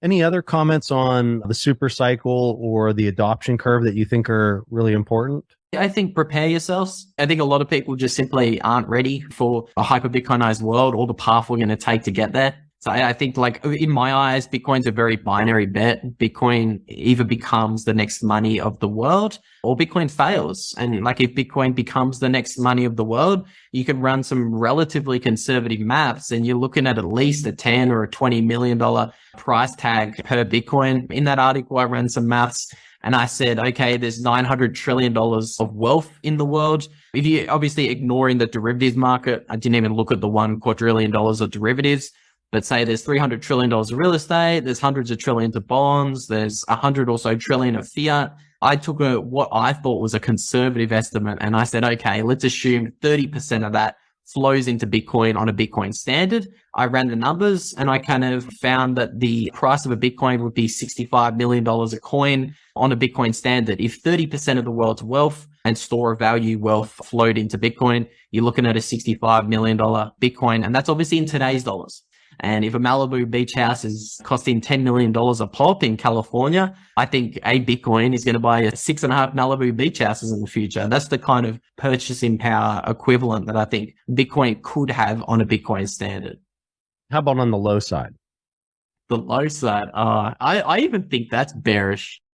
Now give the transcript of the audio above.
Any other comments on the super cycle or the adoption curve that you think are really important? I think prepare yourselves. I think a lot of people just simply aren't ready for a hyper Bitcoinized world or the path we're going to take to get there. So I think, like, in my eyes, Bitcoin's a very binary bet. Bitcoin either becomes the next money of the world or Bitcoin fails. And like, if Bitcoin becomes the next money of the world, you can run some relatively conservative maths and you're looking at least a 10 or a $20 million price tag per Bitcoin. In that article, I ran some maths and I said, okay, there's $900 trillion of wealth in the world. If you obviously ignoring the derivatives market, I didn't even look at the $1 quadrillion of derivatives. But say there's $300 trillion of real estate, there's hundreds of trillions of bonds, there's 100 or so trillion of fiat. I took what I thought was a conservative estimate and I said, okay, let's assume 30% of that flows into Bitcoin on a Bitcoin standard. I ran the numbers and I kind of found that the price of a Bitcoin would be $65 million a coin on a Bitcoin standard. If 30% of the world's wealth and store of value wealth flowed into Bitcoin, you're looking at a $65 million Bitcoin. And that's obviously in today's dollars. And if a Malibu beach house is costing $10 million a pop in California, I think a Bitcoin is going to buy 6.5 Malibu beach houses in the future. That's the kind of purchasing power equivalent that I think Bitcoin could have on a Bitcoin standard. How about on the low side? The low side, I even think that's bearish.